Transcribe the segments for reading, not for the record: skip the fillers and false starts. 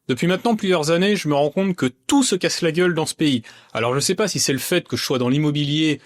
Depuis maintenant plusieurs années, je me rends compte que tout se casse la gueule dans ce pays. Alors je sais pas si c'est le fait que je sois dans l'immobilier,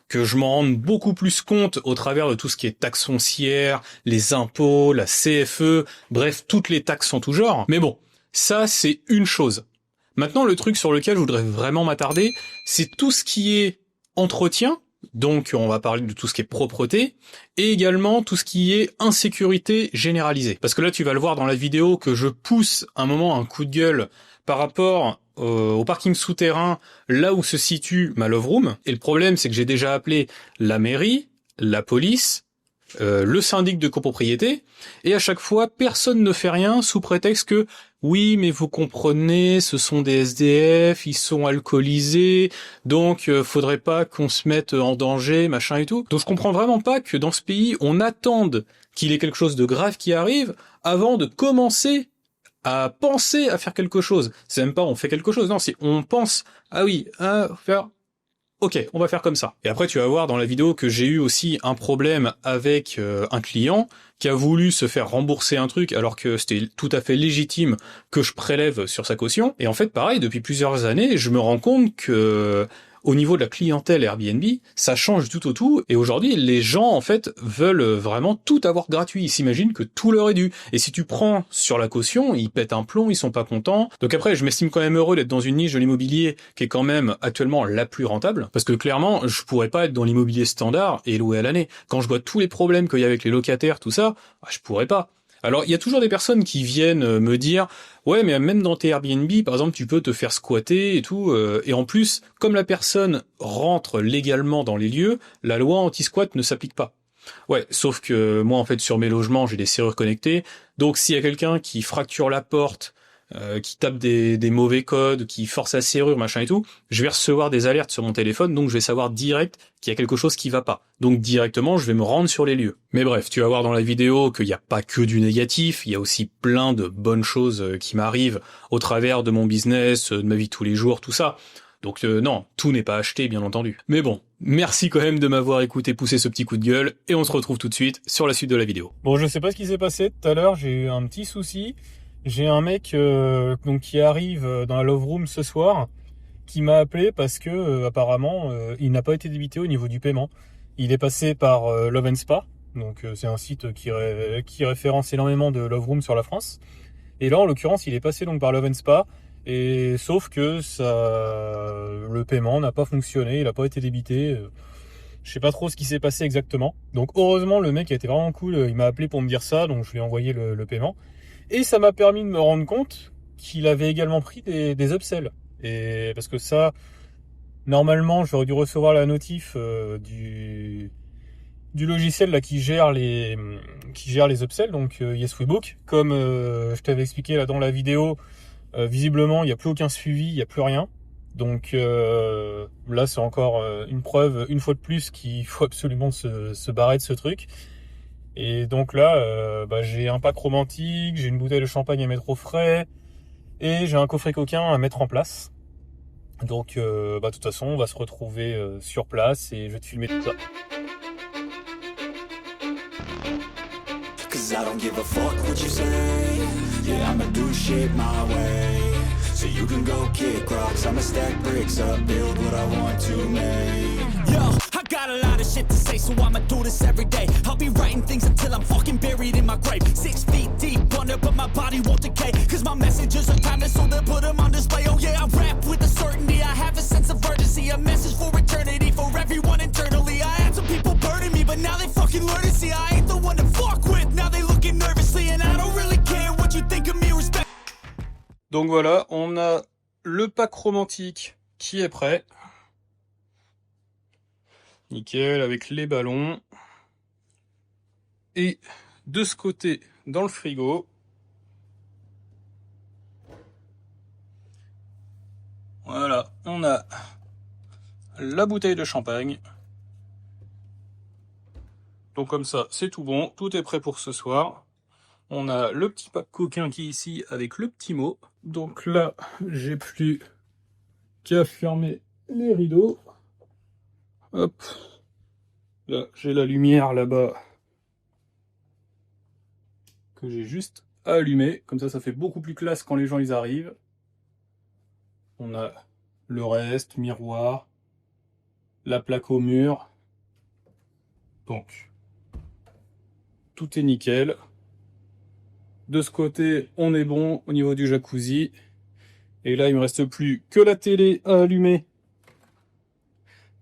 que je m'en rende beaucoup plus compte au travers de tout ce qui est taxes foncières, les impôts, la CFE, bref, toutes les taxes en tout genre. Mais bon, ça c'est une chose. Maintenant, le truc sur lequel je voudrais vraiment m'attarder, c'est tout ce qui est entretien, donc on va parler de tout ce qui est propreté, et également tout ce qui est insécurité généralisée. Parce que là, tu vas le voir dans la vidéo que je pousse un moment un coup de gueule par rapport au parking souterrain, là où se situe ma love room. Et le problème, c'est que j'ai déjà appelé la mairie, la police, le syndic de copropriété, et à chaque fois, personne ne fait rien sous prétexte que oui, mais vous comprenez, ce sont des SDF, ils sont alcoolisés, donc faudrait pas qu'on se mette en danger, machin et tout. Donc je comprends vraiment pas que dans ce pays, on attende qu'il y ait quelque chose de grave qui arrive avant de commencer à penser à faire quelque chose. C'est même pas on fait quelque chose, non, c'est on pense, ah oui, à faire... Ok, on va faire comme ça. Et après, tu vas voir dans la vidéo que j'ai eu aussi un problème avec un client qui a voulu se faire rembourser un truc alors que c'était tout à fait légitime que je prélève sur sa caution. Et en fait, pareil, depuis plusieurs années, je me rends compte que au niveau de la clientèle Airbnb, ça change du tout. Et aujourd'hui, les gens, en fait, veulent vraiment tout avoir gratuit. Ils s'imaginent que tout leur est dû. Et si tu prends sur la caution, ils pètent un plomb, ils sont pas contents. Donc après, je m'estime quand même heureux d'être dans une niche de l'immobilier qui est quand même actuellement la plus rentable. Parce que clairement, je pourrais pas être dans l'immobilier standard et louer à l'année. Quand je vois tous les problèmes qu'il y a avec les locataires, tout ça, je pourrais pas. Alors, il y a toujours des personnes qui viennent me dire « Ouais, mais même dans tes Airbnb, par exemple, tu peux te faire squatter et tout. Et en plus, comme la personne rentre légalement dans les lieux, la loi anti-squat ne s'applique pas. » Ouais, sauf que moi, en fait, sur mes logements, j'ai des serrures connectées. Donc, s'il y a quelqu'un qui fracture la porte, qui tape des mauvais codes, qui force la serrure, machin et tout, je vais recevoir des alertes sur mon téléphone, donc je vais savoir direct qu'il y a quelque chose qui va pas. Donc directement, je vais me rendre sur les lieux. Mais bref, tu vas voir dans la vidéo qu'il n'y a pas que du négatif, il y a aussi plein de bonnes choses qui m'arrivent au travers de mon business, de ma vie de tous les jours, tout ça. Donc non, tout n'est pas acheté, bien entendu. Mais bon, merci quand même de m'avoir écouté pousser ce petit coup de gueule, et on se retrouve tout de suite sur la suite de la vidéo. Bon, je sais pas ce qui s'est passé tout à l'heure, j'ai eu un petit souci. J'ai un mec donc qui arrive dans la Love Room ce soir, qui m'a appelé parce que apparemment il n'a pas été débité au niveau du paiement. Il est passé par Love and Spa, donc c'est un site qui référence énormément de Love Room sur la France. Et là, en l'occurrence, il est passé donc par Love and Spa, et sauf que le paiement n'a pas fonctionné, il n'a pas été débité. Je sais pas trop ce qui s'est passé exactement. Donc heureusement, le mec a été vraiment cool, il m'a appelé pour me dire ça, donc je lui ai envoyé le paiement. Et ça m'a permis de me rendre compte qu'il avait également pris des upsells. Et parce que ça, normalement, j'aurais dû recevoir la notif du logiciel là qui gère les upsells, donc Yes We Book. Comme je t'avais expliqué là dans la vidéo, visiblement, il n'y a plus aucun suivi, il n'y a plus rien. Donc là, c'est encore une preuve, une fois de plus, qu'il faut absolument se barrer de ce truc. Et donc là, j'ai un pack romantique, j'ai une bouteille de champagne à mettre au frais, et j'ai un coffret coquin à mettre en place. Donc de toute façon, on va se retrouver sur place, et je vais te filmer tout ça. Cause I don't give a fuck what you say. Yeah, I'ma do shit my way. So you can go kick rocks, I'ma stack bricks up, build what I want to make. Yo, I got a lot of shit to say, so I'ma do this every day. I'll be writing things until I'm fucking buried in my grave. 6 feet deep under, but my body won't decay. Cause my messages are timeless, so they'll put them on display. Oh yeah, I rap with a certainty, I have a sense of urgency. A message for eternity, for everyone internally. I had some people burning me, but now they fucking learn to see I ain't the one to fuck with. Now they looking nervously, and I don't really care what you think of me, respect. Donc voilà, on a le pack romantique qui est prêt. Nickel, avec les ballons. Et de ce côté, dans le frigo, voilà, on a la bouteille de champagne. Donc comme ça, c'est tout bon, tout est prêt pour ce soir. On a le petit pack coquin qui est ici avec le petit mot. Donc là, j'ai plus qu'à fermer les rideaux. Hop. Là, j'ai la lumière là-bas que j'ai juste à allumer. Comme ça fait beaucoup plus classe quand les gens ils arrivent. On a le reste, miroir, la plaque au mur. Donc, tout est nickel. De ce côté, on est bon au niveau du jacuzzi. Et là, il me reste plus que la télé à allumer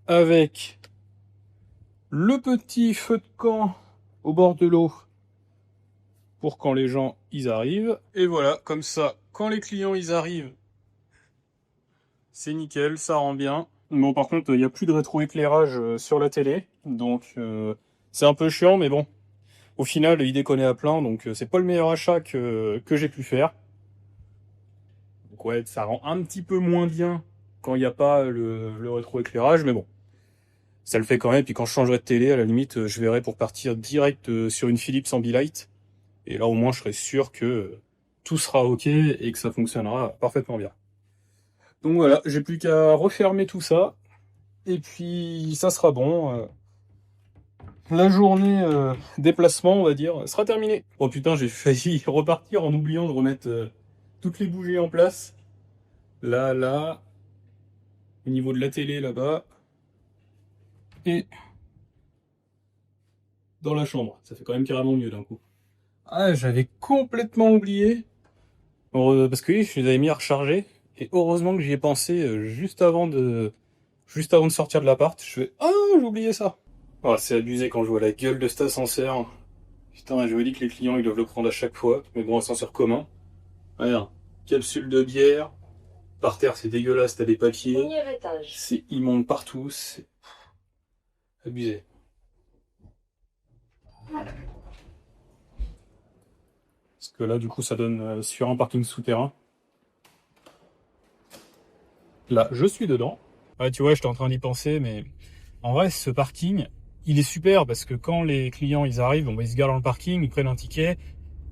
avec le petit feu de camp au bord de l'eau pour quand les gens ils arrivent. Et voilà, comme ça, quand les clients ils arrivent, c'est nickel, ça rend bien. Bon, par contre, il n'y a plus de rétroéclairage sur la télé, donc c'est un peu chiant, mais bon. Au final, il déconne à plein, donc c'est pas le meilleur achat que j'ai pu faire. Donc ouais, ça rend un petit peu moins bien quand il n'y a pas le rétroéclairage, mais bon. Ça le fait quand même, puis quand je changerai de télé, à la limite, je verrai pour partir direct sur une Philips Ambilight. Et là, au moins, je serai sûr que tout sera ok et que ça fonctionnera parfaitement bien. Donc voilà, j'ai plus qu'à refermer tout ça, et puis ça sera bon. La journée déplacement, on va dire, sera terminée. Oh putain, j'ai failli repartir en oubliant de remettre toutes les bougies en place. Là, au niveau de la télé là-bas, et dans la chambre. Ça fait quand même carrément mieux d'un coup. Ah, j'avais complètement oublié. Parce que oui, je les avais mis à recharger. Et heureusement que j'y ai pensé juste avant de sortir de l'appart. Je fais, ah, j'ai oublié ça. Oh, c'est abusé quand je vois la gueule de cet ascenseur. Putain, je me dis que les clients, ils doivent le prendre à chaque fois. Mais bon, ascenseur commun. Regarde, capsule de bière. Par terre, c'est dégueulasse, t'as des papiers. Premier étage. C'est immonde partout, c'est abusé. Parce que là, du coup, ça donne sur un parking souterrain. Là, je suis dedans. Ouais, tu vois, j'étais en train d'y penser, mais en vrai, ce parking, il est super parce que quand les clients ils arrivent, ils se garent dans le parking, ils prennent un ticket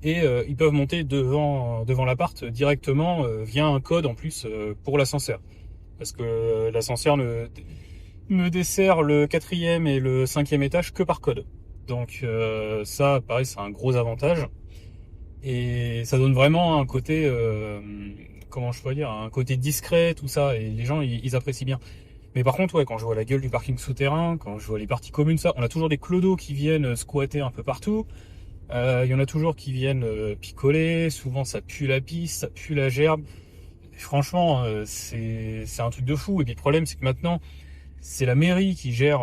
et ils peuvent monter devant l'appart directement via un code en plus pour l'ascenseur. Parce que l'ascenseur ne dessert le 4e et le 5e étage que par code. Donc ça, pareil, c'est un gros avantage. Et ça donne vraiment un côté, comment je peux dire, un côté discret, tout ça, et les gens, ils apprécient bien. Mais par contre, ouais, quand je vois la gueule du parking souterrain, quand je vois les parties communes, ça, on a toujours des clodos qui viennent squatter un peu partout. Il y en a toujours qui viennent picoler. Souvent, ça pue la pisse, ça pue la gerbe. Et franchement, c'est un truc de fou. Et puis le problème, c'est que maintenant, c'est la mairie qui gère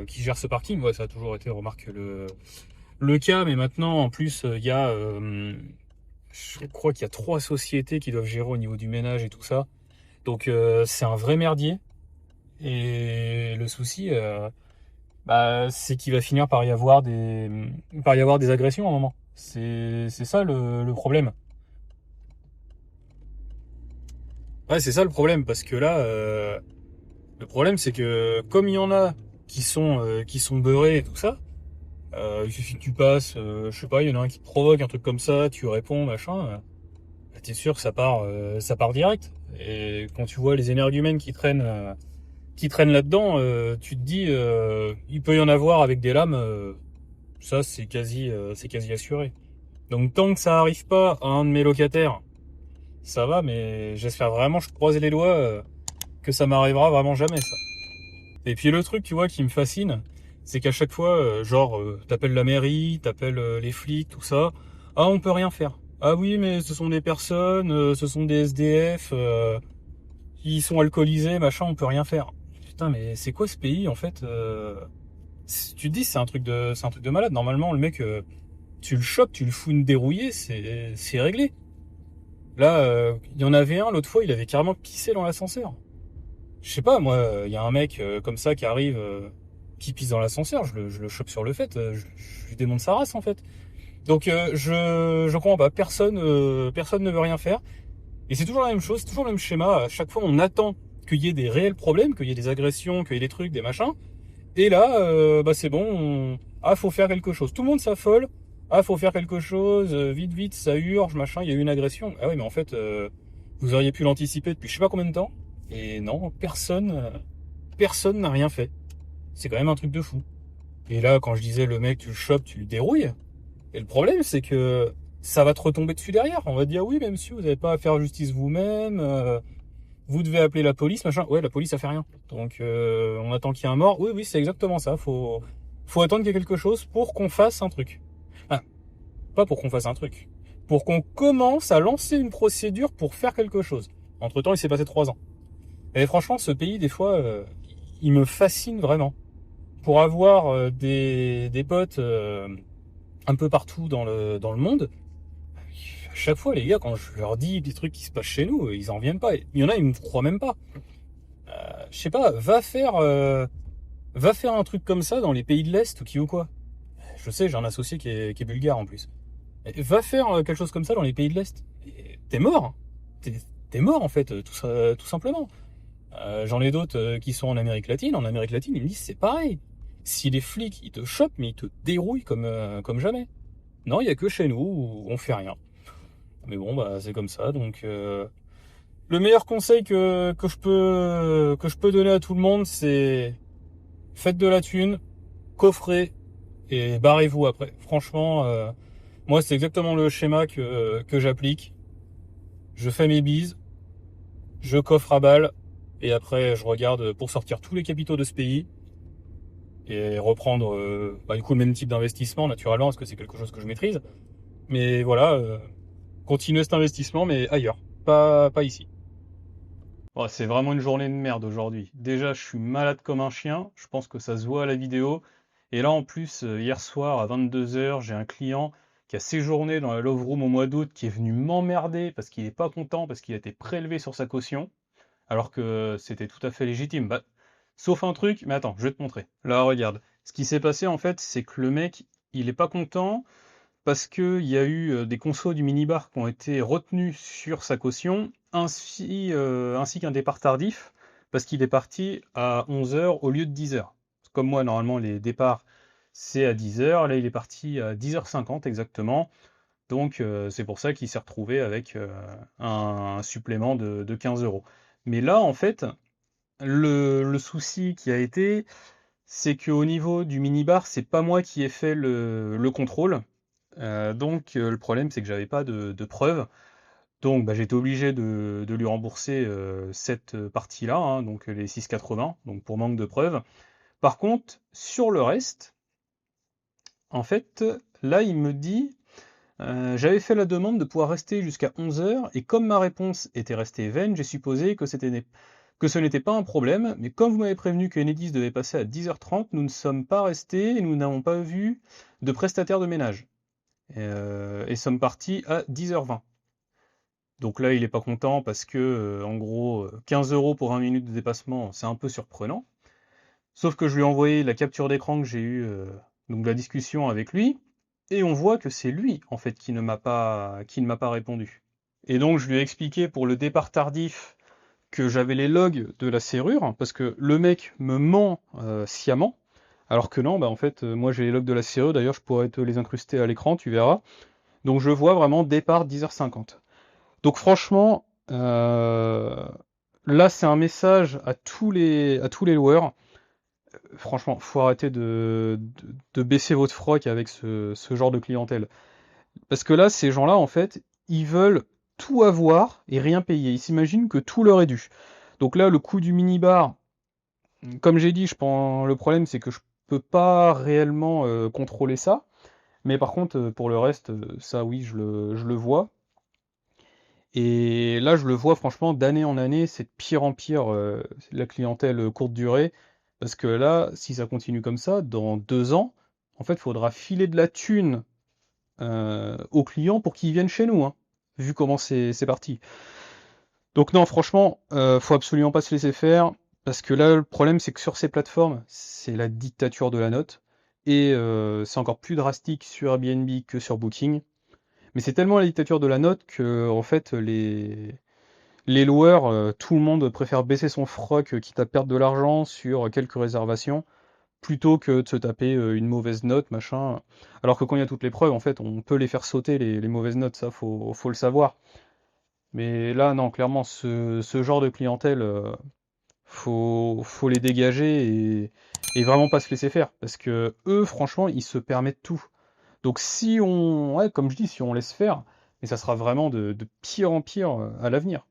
ce parking. Ouais, ça a toujours été, remarque, le cas, mais maintenant, en plus, il y a, je crois qu'il y a 3 sociétés qui doivent gérer au niveau du ménage et tout ça. Donc, c'est un vrai merdier. Et le souci, c'est qu'il va finir par y avoir des agressions à un moment. C'est ça le problème. Ouais, c'est ça le problème, parce que là, le problème, c'est que comme il y en a qui sont beurrés et tout ça, il suffit que tu passes, je sais pas, il y en a un qui te provoque un truc comme ça, tu réponds, machin, t'es sûr que ça part direct. Et quand tu vois les énergumènes qui traînent là-dedans, tu te dis, il peut y en avoir avec des lames, ça c'est quasi assuré. Donc tant que ça arrive pas à un de mes locataires, ça va, mais j'espère vraiment, je croise les doigts, que ça m'arrivera vraiment jamais, ça. Et puis le truc, tu vois, qui me fascine, c'est qu'à chaque fois, t'appelles la mairie, t'appelles les flics, tout ça, ah, on peut rien faire. Ah oui, mais ce sont des personnes, ce sont des SDF, qui sont alcoolisés, machin, on peut rien faire. Putain, mais c'est quoi ce pays, en fait tu te dis, c'est un truc de malade. Normalement, le mec, tu le chopes, tu le fous une dérouillée, c'est réglé. Là, il y en avait un, l'autre fois, il avait carrément pissé dans l'ascenseur. Je sais pas, moi, il y a un mec comme ça qui arrive, qui pisse dans l'ascenseur, je le chope sur le fait, je lui démonte sa race, en fait. Donc, je comprends pas, personne ne veut rien faire. Et c'est toujours la même chose, c'est toujours le même schéma. À chaque fois, on attend qu'il y ait des réels problèmes, qu'il y ait des agressions, qu'il y ait des trucs, des machins. Et là, c'est bon, faut faire quelque chose. Tout le monde s'affole. Ah, faut faire quelque chose, vite, ça urge, machin, il y a eu une agression. Ah oui, mais en fait, vous auriez pu l'anticiper depuis je sais pas combien de temps. Et non, personne n'a rien fait. C'est quand même un truc de fou. Et là, quand je disais le mec, tu le chopes, tu le dérouilles. Et le problème, c'est que ça va te retomber dessus derrière. On va te dire oui, mais monsieur, vous n'avez pas à faire justice vous-même. Vous devez appeler la police, machin. Ouais, la police a fait rien. Donc on attend qu'il y ait un mort. Oui, c'est exactement ça. Faut attendre qu'il y ait quelque chose pour qu'on fasse un truc. Enfin, pas pour qu'on fasse un truc. Pour qu'on commence à lancer une procédure pour faire quelque chose. Entre-temps, il s'est passé 3 ans. Et franchement, ce pays, des fois, il me fascine vraiment. Pour avoir des potes un peu partout dans le monde, à chaque fois, les gars, quand je leur dis des trucs qui se passent chez nous, ils en viennent pas. Il y en a, ils me croient même pas. Je sais pas, va faire un truc comme ça dans les pays de l'Est ou qui ou quoi. Je sais, j'ai un associé qui est bulgare en plus. Va faire quelque chose comme ça dans les pays de l'Est. T'es mort. Hein. T'es mort en fait, tout simplement. J'en ai d'autres qui sont en Amérique latine. En Amérique latine, ils me disent c'est pareil. Si les flics, ils te chopent, mais ils te dérouillent comme jamais. Non, il y a que chez nous où on fait rien. Mais bon, bah c'est comme ça. Donc, le meilleur conseil que je peux donner à tout le monde, c'est faites de la thune, coffrez et barrez-vous après. Franchement, moi c'est exactement le schéma que j'applique. Je fais mes bises, je coffre à balles et après je regarde pour sortir tous les capitaux de ce pays et reprendre du coup le même type d'investissement naturellement parce que c'est quelque chose que je maîtrise. Mais voilà, continuer cet investissement mais ailleurs, pas ici. Oh, c'est vraiment une journée de merde aujourd'hui. Déjà, je suis malade comme un chien, je pense que ça se voit à la vidéo. Et là, en plus, hier soir à 22h, j'ai un client qui a séjourné dans la Love Room au mois d'août, qui est venu m'emmerder parce qu'il n'est pas content, parce qu'il a été prélevé sur sa caution, alors que c'était tout à fait légitime. Bah, sauf un truc, mais attends, je vais te montrer. Là, regarde. Ce qui s'est passé, en fait, c'est que le mec, il est pas content parce qu'il y a eu des consos du minibar qui ont été retenus sur sa caution, ainsi qu'un départ tardif, parce qu'il est parti à 11h au lieu de 10h. Comme moi, normalement, les départs, c'est à 10h. Là, il est parti à 10h50 exactement. Donc, c'est pour ça qu'il s'est retrouvé avec un supplément de 15 euros. Mais là, en fait, le souci qui a été, c'est qu'au niveau du minibar, c'est pas moi qui ai fait le contrôle. Le problème, c'est que j'avais pas de preuves. Donc, bah, j'étais obligé de lui rembourser cette partie-là, hein, donc les 6,80, donc pour manque de preuves. Par contre, sur le reste, en fait, là, il me dit, j'avais fait la demande de pouvoir rester jusqu'à 11h, et comme ma réponse était restée vaine, j'ai supposé que ce n'était pas un problème, mais comme vous m'avez prévenu que Enedis devait passer à 10h30, nous ne sommes pas restés et nous n'avons pas vu de prestataire de ménage. Et sommes partis à 10h20. Donc là, il est pas content parce que, en gros, 15 euros pour 20 minutes de dépassement, c'est un peu surprenant. Sauf que je lui ai envoyé la capture d'écran que j'ai eue, donc la discussion avec lui, et on voit que c'est lui, en fait, qui ne m'a pas répondu. Et donc, je lui ai expliqué pour le départ tardif que j'avais les logs de la serrure, parce que le mec me ment sciemment, alors que non, bah en fait, moi j'ai les logs de la serrure, d'ailleurs je pourrais te les incruster à l'écran, tu verras. Donc je vois vraiment départ 10h50. Donc franchement, là c'est un message à tous les loueurs. Franchement, faut arrêter de baisser votre froc avec ce genre de clientèle. Parce que là, ces gens-là, en fait, ils veulent tout avoir et rien payer. Ils s'imaginent que tout leur est dû. Donc là, le coût du minibar, comme j'ai dit, je pense le problème c'est que je peux pas réellement contrôler ça. Mais par contre, pour le reste, ça oui, je le vois. Et là, je le vois franchement d'année en année, c'est de pire en pire la clientèle courte durée. Parce que là, si ça continue comme ça, dans 2 ans, en fait, il faudra filer de la thune aux clients pour qu'ils viennent chez nous, hein, vu comment c'est parti. Donc non, franchement, faut absolument pas se laisser faire. Parce que là, le problème, c'est que sur ces plateformes, c'est la dictature de la note. Et c'est encore plus drastique sur Airbnb que sur Booking. Mais c'est tellement la dictature de la note que, en fait, les loueurs, tout le monde préfère baisser son froc, quitte à perdre de l'argent sur quelques réservations, plutôt que de se taper une mauvaise note, machin. Alors que quand il y a toutes les preuves, en fait, on peut les faire sauter, les mauvaises notes, ça, faut le savoir. Mais là, non, clairement, ce genre de clientèle, faut les dégager et vraiment pas se laisser faire. Parce que eux, franchement, ils se permettent tout. Donc si on, ouais, comme je dis, si on laisse faire, mais ça sera vraiment de pire en pire à l'avenir.